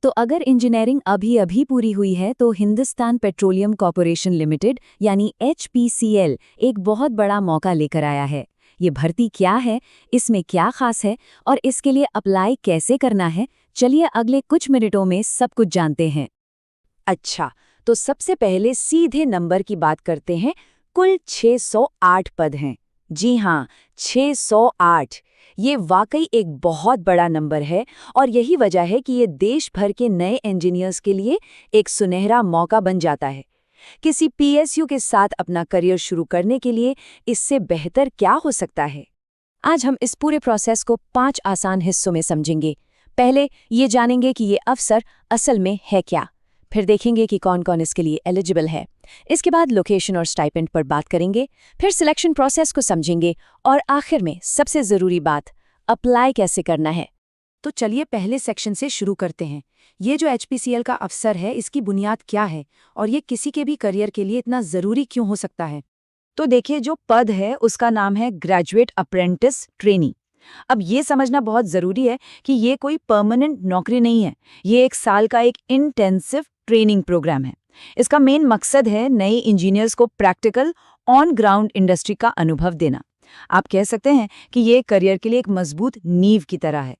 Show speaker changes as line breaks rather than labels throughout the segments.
तो अगर इंजीनियरिंग अभी अभी पूरी हुई है तो हिंदुस्तान पेट्रोलियम कॉर्पोरेशन लिमिटेड यानी HPCL एक बहुत बड़ा मौका लेकर आया है। ये भर्ती क्या है, इसमें क्या खास है और इसके लिए अप्लाई कैसे करना है, चलिए अगले कुछ मिनटों में सब कुछ जानते हैं।
अच्छा, तो सबसे पहले सीधे नंबर की बात करते हैं। कुल 608 पद हैं। जी हाँ, 608। ये वाकई एक बहुत बड़ा नंबर है और यही वजह है कि ये देश भर के नए इंजीनियर्स के लिए एक सुनहरा मौका बन जाता है। किसी PSU के साथ अपना करियर शुरू करने के लिए इससे बेहतर क्या हो सकता है? आज हम इस पूरे प्रोसेस को 5 आसान हिस्सों में समझेंगे। पहले ये जानेंगे कि ये अवसर असल में है क्या। फिर देखेंगे कि कौन कौन इसके लिए एलिजिबल है। इसके बाद लोकेशन और स्टाइपेंड पर बात करेंगे। फिर सिलेक्शन प्रोसेस को समझेंगे और आखिर में सबसे ज़रूरी बात, अप्लाई कैसे करना है। तो चलिए पहले सेक्शन से शुरू करते हैं। ये जो HPCL का अवसर है, इसकी बुनियाद क्या है और ये किसी के भी करियर के लिए इतना ज़रूरी क्यों हो सकता है? तो देखिए, जो पद है उसका नाम है ग्रेजुएट अप्रेंटिस ट्रेनी। अब ये समझना बहुत ज़रूरी है कि ये कोई परमानेंट नौकरी नहीं है। ये 1 साल का एक इंटेंसिव ट्रेनिंग प्रोग्राम है। इसका मेन मकसद है नए इंजीनियर्स को प्रैक्टिकल ऑन ग्राउंड इंडस्ट्री का अनुभव देना। आप कह सकते हैं कि ये करियर के लिए एक मजबूत नींव की तरह है।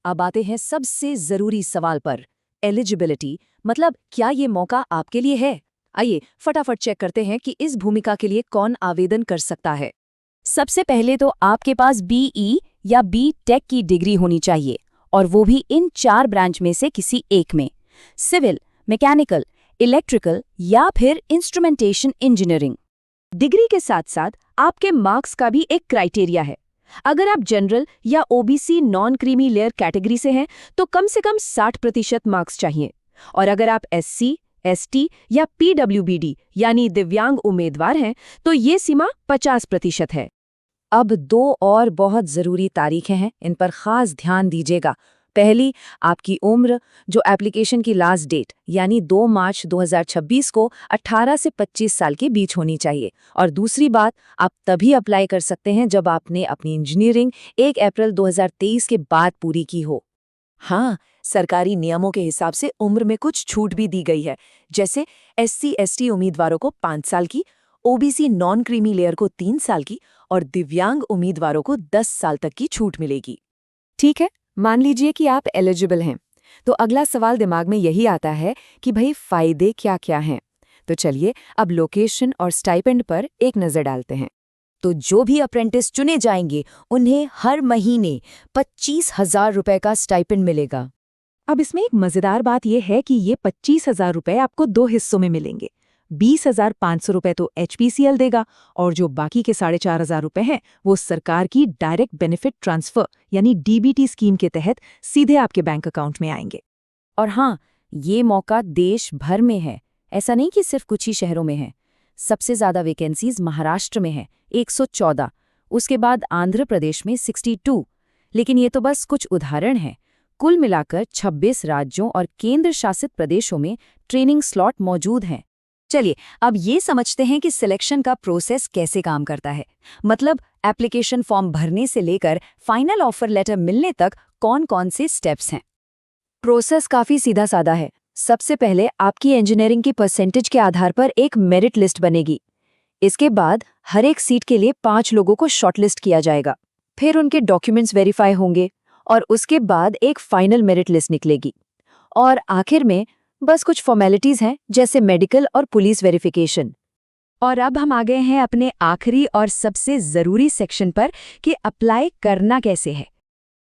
अब आते हैं सबसे ज़रूरी सवाल पर, एलिजिबिलिटी, मतलब क्या ये मौका आपके लिए है? आइए फटाफट चेक करते हैं कि इस भूमिका के लिए कौन आवेदन कर सकता है। सबसे पहले तो आपके पास BE या B.Tech की डिग्री होनी चाहिए और वो भी इन 4 ब्रांच में से किसी एक में, सिविल, मैकेनिकल, इलेक्ट्रिकल या फिर इंस्ट्रूमेंटेशन इंजीनियरिंग। डिग्री के साथ साथ आपके मार्क्स का भी एक क्राइटेरिया है। अगर आप जनरल या OBC non creamy layer category से हैं तो कम से कम 60% मार्क्स चाहिए, और अगर आप SC, ST या PWBD यानी दिव्यांग उम्मीदवार हैं तो ये सीमा 50% है। अब 2 और बहुत ज़रूरी तारीखें हैं, इन पर ख़ास ध्यान दीजिएगा। पहली, आपकी उम्र, जो एप्लीकेशन की लास्ट डेट यानी 2 मार्च 2026 को 18 से 25 साल के बीच होनी चाहिए। और दूसरी बात, आप तभी अप्लाई कर सकते हैं जब आपने अपनी इंजीनियरिंग 1 अप्रैल 2023 के बाद पूरी की हो। हाँ, सरकारी नियमों के हिसाब से उम्र में कुछ छूट भी दी गई है, जैसे SC ST उम्मीदवारों को 5 साल की, OBC नॉन क्रीमी लेयर को 3 साल की और दिव्यांग उम्मीदवारों को 10 साल तक की छूट मिलेगी। ठीक है, मान लीजिए कि आप एलिजिबल हैं, तो अगला सवाल दिमाग में यही आता है कि भाई फायदे क्या क्या हैं। तो चलिए अब लोकेशन और स्टाइपेंड पर एक नज़र डालते हैं। तो जो भी अप्रेंटिस चुने जाएंगे उन्हें हर महीने 25,000 रुपए का स्टाइपेंड मिलेगा। अब इसमें एक मज़ेदार बात यह है कि ये 25,000 रुपए आपको 2 हिस्सों में मिलेंगे। 20,500 रुपए तो HPCL देगा और जो बाकी के 4,500 रुपए हैं वो सरकार की डायरेक्ट बेनिफिट ट्रांसफर यानी DBT स्कीम के तहत सीधे आपके बैंक अकाउंट में आएंगे। और हाँ, ये मौका देश भर में है, ऐसा नहीं कि सिर्फ कुछ ही शहरों में है। सबसे ज़्यादा वैकेंसीज महाराष्ट्र में है, 114, उसके बाद आंध्र प्रदेश में 62। लेकिन ये तो बस कुछ उदाहरण हैं। कुल मिलाकर 26 राज्यों और केंद्र शासित प्रदेशों में ट्रेनिंग स्लॉट मौजूद हैं। चलिए अब ये समझते हैं कि सिलेक्शन का प्रोसेस कैसे काम करता है। मतलब एप्लीकेशन फॉर्म भरने से लेकर फाइनल ऑफर लेटर मिलने तक कौन-कौन से स्टेप्स हैं। प्रोसेस काफ़ी सीधा साधा है। सबसे पहले आपकी इंजीनियरिंग की परसेंटेज के आधार पर एक मेरिट लिस्ट बनेगी। इसके बाद हर एक सीट के लिए 5 लोगों को शॉर्टलिस्ट किया जाएगा। फिर उनके डॉक्यूमेंट्स वेरीफाई होंगे और उसके बाद एक फाइनल मेरिट लिस्ट निकलेगी। और आखिर में बस कुछ फॉर्मेलिटीज हैं, जैसे मेडिकल और पुलिस वेरिफिकेशन। और अब हम आ गए हैं अपने आखिरी और सबसे ज़रूरी सेक्शन पर कि अप्लाई करना कैसे है।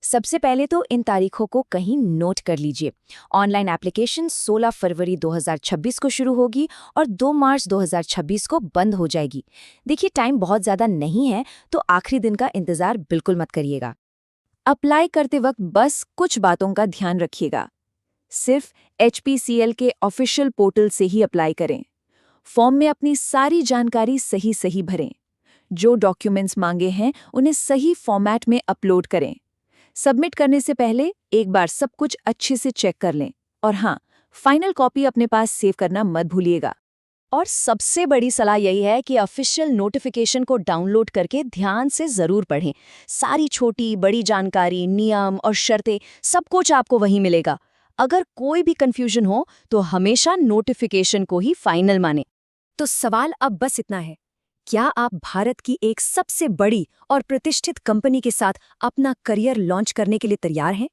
सबसे पहले तो इन तारीखों को कहीं नोट कर लीजिए। ऑनलाइन एप्लीकेशन 16 फरवरी 2026 को शुरू होगी और 2 मार्च 2026 को बंद हो जाएगी। देखिए, टाइम बहुत ज़्यादा नहीं है, तो आखिरी दिन का इंतज़ार बिल्कुल मत करिएगा। अप्लाई करते वक्त बस कुछ बातों का ध्यान रखिएगा। सिर्फ HPCL के ऑफिशियल पोर्टल से ही अप्लाई करें। फॉर्म में अपनी सारी जानकारी सही भरें। जो डॉक्यूमेंट्स मांगे हैं उन्हें सही फॉर्मेट में अपलोड करें। सबमिट करने से पहले एक बार सब कुछ अच्छे से चेक कर लें। और हाँ, फाइनल कॉपी अपने पास सेव करना मत भूलिएगा। और सबसे बड़ी सलाह यही है कि ऑफिशियल नोटिफिकेशन को डाउनलोड करके ध्यान से ज़रूर पढ़ें। सारी छोटी बड़ी जानकारी, नियम और शर्तें सब कुछ आपको वहीं मिलेगा। अगर कोई भी कंफ्यूजन हो तो हमेशा नोटिफिकेशन को ही फाइनल माने।
तो सवाल अब बस इतना है, क्या आप भारत की एक सबसे बड़ी और प्रतिष्ठित कंपनी के साथ अपना करियर लॉन्च करने के लिए तैयार हैं?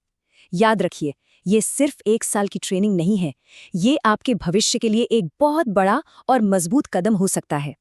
याद रखिए, ये सिर्फ 1 साल की ट्रेनिंग नहीं है, ये आपके भविष्य के लिए एक बहुत बड़ा और मजबूत कदम हो सकता है।